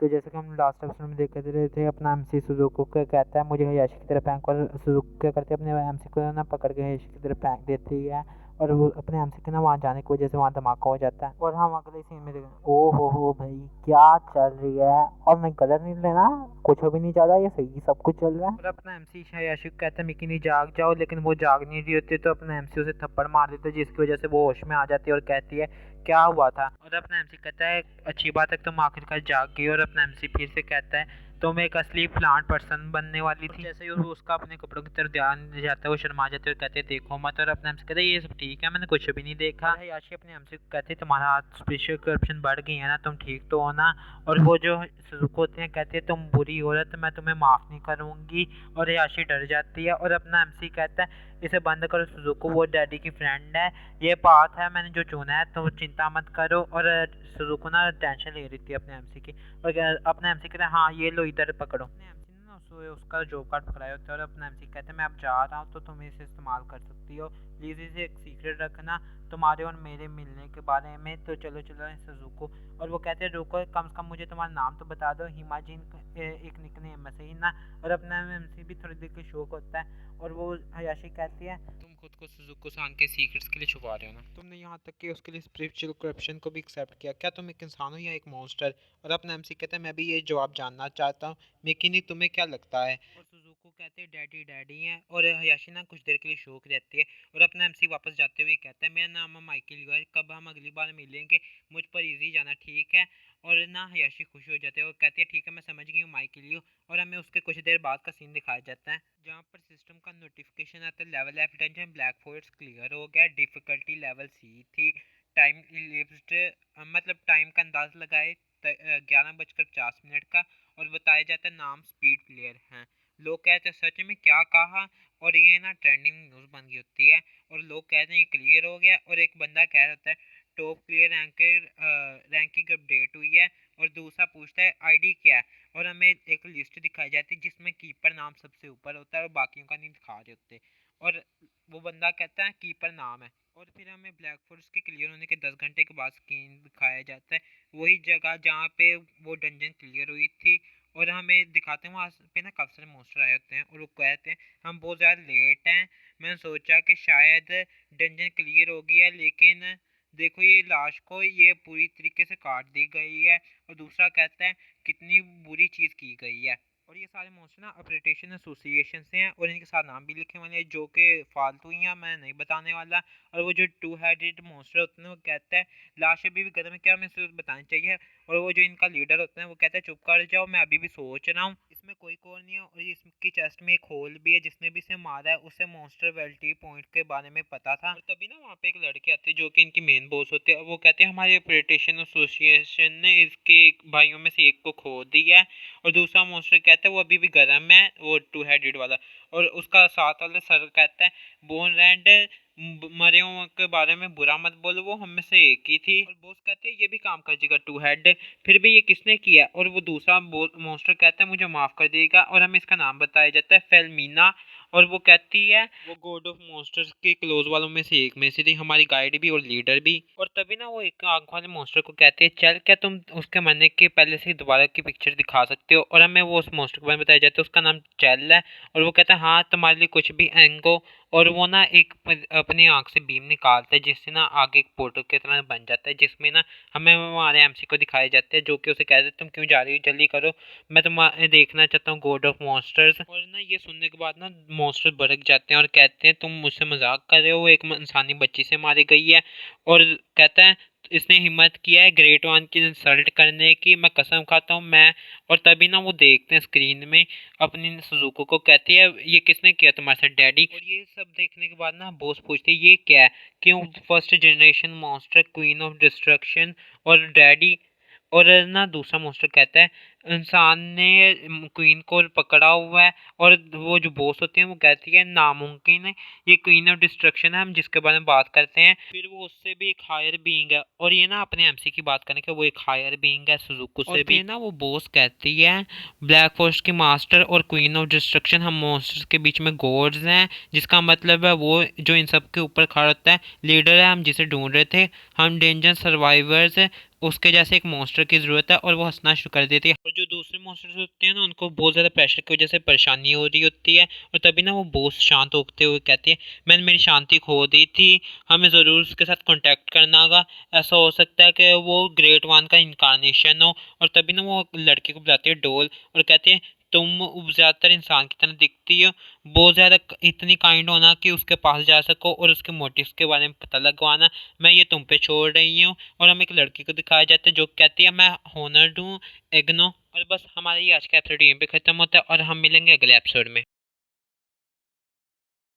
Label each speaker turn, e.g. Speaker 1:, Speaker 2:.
Speaker 1: तो जैसे कि हम लास्ट एपिसोड में देख रहे थे, अपना एमसी सुजुको को कहता है मुझे हयाशी की तरफ फेंक, और सुजुको क्या करते हैं अपने एमसी को ना पकड़ के हयाशी की तरफ फेंक देती है। और वो अपने एमसी के ना वहाँ जाने की वजह से वहाँ धमाका हो जाता है। और हम अगले सीन में देखें, ओ हो भाई क्या चल रही है। और मैं गलत नहीं लेना, कुछ भी नहीं चल रहा, ये सही सब कुछ चल रहा है। और अपना एमसी हयाशी को कहता है मिकी जाग जाओ, लेकिन वो जाग नहीं रही होती, तो अपना एमसी उसे थप्पड़ मार देता है, जिसकी वजह से वो होश में आ जाती है और कहती है क्या हुआ था। और अपना एमसी कहता है अच्छी बात है तुम आखिरकार जाग गई। और अपना एमसी फिर से कहता है तुम एक असली प्लांट पर्सन बनने वाली थी। जैसे ही उसका अपने कपड़ों की तरफ ध्यान जाता है वो शर्मा जाते और कहते हैं देखो मत। और अपने एमसी कहते हैं ये सब ठीक है, मैंने कुछ भी नहीं देखा। याशी अपने एमसी को कहते हैं तुम्हारा हाथ स्पेशल करप्शन बढ़ गई है ना, तुम ठीक तो हो ना। और वो जो सुजुको होते हैं कहते हैं तुम बुरी औरत, मैं तुम्हें माफ नहीं करूंगी। और याशी डर जाती है। और अपना एमसी कहता है इसे बंद करो सुजुको, वो डैडी की फ्रेंड है, ये पाथ है मैंने जो चुना है, तो चिंता मत करो। और सुजुको ना टेंशन ले रही थी अपने एमसी की। और अपने एमसी कहते हैं हाँ ये लो इधर पकड़ो। अपने एमसी ने ना उसका जॉब कार्ड पकड़ाया होता है। और अपना एमसी कहते हैं मैं अब जा रहा हूँ तो तुम इसे इस्तेमाल कर सकती हो, प्लीज़ इसे एक सीक्रेट रखना तुम्हारे और मेरे मिलने के बारे में। तो चलो चलो सुजुको। और वो कहते हैं रुको कम से कम मुझे तुम्हारा नाम तो बता दो, हिमाजिन एक निकनेम है सही ना। और अपना एमसी भी थोड़ी देर के शौक होता है। और वो हयाशी कहती है तुम खुद को सुजुको सांग के सीक्रेट्स के लिए छुपा रहे हो ना, तुमने यहाँ तक कि उसके लिए स्पिरिचुअल करप्शन को भी एक्सेप्ट किया, क्या तुम एक इंसान हो या एक मॉन्स्टर। और अपना एमसी कहता है मैं भी ये जवाब जानना चाहता हूँ, लेकिन तुम्हें क्या लगता है। और सुजुको कहते हैं डैडी डैडी हैं। और हयाशी ना कुछ देर के लिए शौक रहती है। और अपना एमसी वापस जाते हुए कहता है मेरा नाम है माइकल यूआर, कब हम अगली बार मिलेंगे मुझ पर इजी जाना ठीक है। और ना हयाशी खुश हो जाते हैं और कहती है ठीक है मैं समझ गई हूँ माइकल यू। और हमें उसके कुछ देर बाद का सीन दिखाया जाता है जहाँ पर सिस्टम का नोटिफिकेशन आता है level F dungeon black forest clear हो गया, डिफिकल्टी लेवल सी थी, टाइम इलिप्स्ड मतलब टाइम का अंदाज लगाए 11:50 का। और बताया जाता है नाम स्पीड प्लेयर हैं। लोग कहते हैं सच में क्या कहा। और ये ना ट्रेंडिंग न्यूज़ बन गई होती है। और लोग कहते हैं ये क्लियर हो गया। और एक बंदा कह रहा होता है टॉप क्लियर रैंकिंग अपडेट हुई है। और दूसरा पूछता है आईडी क्या है। और हमें एक लिस्ट दिखाई जाती है जिसमें कीपर नाम सबसे ऊपर होता है और बाकियों का नहीं दिखा रहे होते। और वो बंदा कहता है कीपर नाम है। और फिर हमें ब्लैक फोर्स के क्लियर होने के 10 घंटे के बाद स्क्रीन दिखाया जाता है, वही जगह जहाँ पे वो डंजन क्लियर हुई थी। और हमें दिखाते हैं वहाँ पे ना काफ़ी सारे मॉन्स्टर आए होते हैं और वो कहते हैं हम बहुत ज़्यादा लेट हैं, मैंने सोचा कि शायद डंजन क्लियर हो गया, लेकिन देखो ये लाश को ये पूरी तरीके से काट दी गई है। और दूसरा कहता है कितनी बुरी चीज़ की गई है। और ये सारे मॉन्स्टर ना अपरेटेशन एसोसिएशन से हैं और इनके साथ नाम भी लिखे वाले हैं जो कि फालतू ही हैं, मैं नहीं बताने वाला। और वो जो टू हेडेड मॉन्स्टर होते हैं वो कहता है लाश अभी भी गर्म है क्या, हमें इसे बतानी चाहिए। और वो जो इनका लीडर होता है वो कहता है चुप कर जाओ मैं अभी भी सोच रहा हूँ, इसमें कोई कॉल नहीं है। और इसकी चेस्ट में एक होल भी है, जिसने भी इसे मारा है उसे मॉन्स्टर वेल्टी पॉइंट के बारे में पता था। और तभी ना वहाँ पे एक लड़के आते हैं जो कि इनकी मेन बॉस होते हैं और वो कहते हैं हमारे ऑपरेशन एसोसिएशन ने इसके भाइयों में से एक को खो दिया है। और दूसरा मॉन्स्टर कहता है वो अभी भी गर्म है, वो टू हेडेड वाला। और उसका साथ वाला सर कहता है बोन रैंड मरे हुए के बारे में बुरा मत बोलो, वो हम में से एक ही थी। और बॉस कहते हैं ये भी काम कर देगा टू हेड, फिर भी ये किसने किया। और वो दूसरा मॉन्स्टर कहता है मुझे माफ कर देगा। और हमें इसका नाम बताया जाता है फेलमीना। और वो कहती है वो गॉड ऑफ मॉन्स्टर्स के क्लोज वालों में से एक में से थी, हमारी गाइड भी और लीडर भी। और तभी ना वो एक आंख वाले मॉन्स्टर को कहते हैं चल क्या तुम उसके मरने के पहले से दोबारा की पिक्चर दिखा सकते हो। और हमें वो उस मॉन्स्टर के बारे में बताया जाता है उसका नाम चल है। और वो कहता है हाँ तुम्हारे लिए कुछ भी एंगो। और वो ना एक अपनी आंख से बीम निकालता है जिससे ना आगे एक पोर्टल की तरह बन जाता है, जिसमें ना हमें हमारे एमसी को दिखाए जाते हैं जो कि उसे कहते हैं तुम क्यों जा रही हो जल्दी करो, मैं तुम्हें देखना चाहता हूँ गॉड ऑफ मॉन्स्टर्स। और ना ये सुनने के बाद ना मॉन्स्टर भड़क जाते हैं और कहते हैं तुम मुझसे मजाक कर रहे हो, वो एक इंसानी बच्ची से मारी गई है। और कहता है इसने हिम्मत किया है ग्रेट वन की इंसल्ट करने की, मैं कसम खाता हूँ मैं। और तभी ना वो देखते हैं स्क्रीन में अपनी सुजुको को, कहती है ये किसने किया तुम्हारे साथ डैडी। और ये सब देखने के बाद ना बॉस पूछते हैं ये क्या है, क्यों first generation monster queen of destruction और डैडी। और ना दूसरा मॉन्स्टर कहता है इंसान ने क्वीन को पकड़ा हुआ है। और वो जो बॉस होती है वो कहती है नामुमकिन है, ये क्वीन ऑफ डिस्ट्रक्शन है हम जिसके बारे में बात करते हैं, फिर वो उससे भी एक हायर बीइंग है। और ये ना अपने एमसी की बात करें कि वो एक हायर बीइंग है सुजुको से भी। फिर ना वो बॉस कहती है ब्लैक फॉरेस्ट की मास्टर और क्वीन ऑफ डिस्ट्रक्शन हम मॉन्स्टर्स के बीच में गॉड्स हैं, जिसका मतलब है वो जो इन सब के ऊपर खड़ा होता है लीडर है हम जिसे ढूंढ रहे थे। हम डेंजर सर्वाइवर्स उसके जैसे एक मॉन्स्टर की ज़रूरत है और वो हंसना शुरू कर देती है। और जो दूसरे मॉन्स्टर्स होते हैं ना उनको बहुत ज़्यादा प्रेशर की वजह से परेशानी हो रही होती है और तभी ना वो बहुत शांत होते हुए कहती है मैंने मेरी शांति खो दी थी, हमें ज़रूर उसके साथ कांटेक्ट करना होगा। ऐसा हो सकता है कि वो ग्रेट वन का इनकारनेशन हो। और तभी ना वो लड़के को बुलाती है डोल और कहती है तुम ज़्यादातर इंसान की तरह दिखती हो, बहुत ज़्यादा इतनी काइंड होना कि उसके पास जा सको और उसके मोटिव्स के बारे में पता लगवाना, मैं ये तुम पे छोड़ रही हूँ। और हम एक लड़की को दिखाया जाता है जो कहती है मैं होनर्ड हूँ, इग्नो। और बस हमारा ये आज का एपिसोड यहीं पे खत्म होता है और हम मिलेंगे अगले एपिसोड में।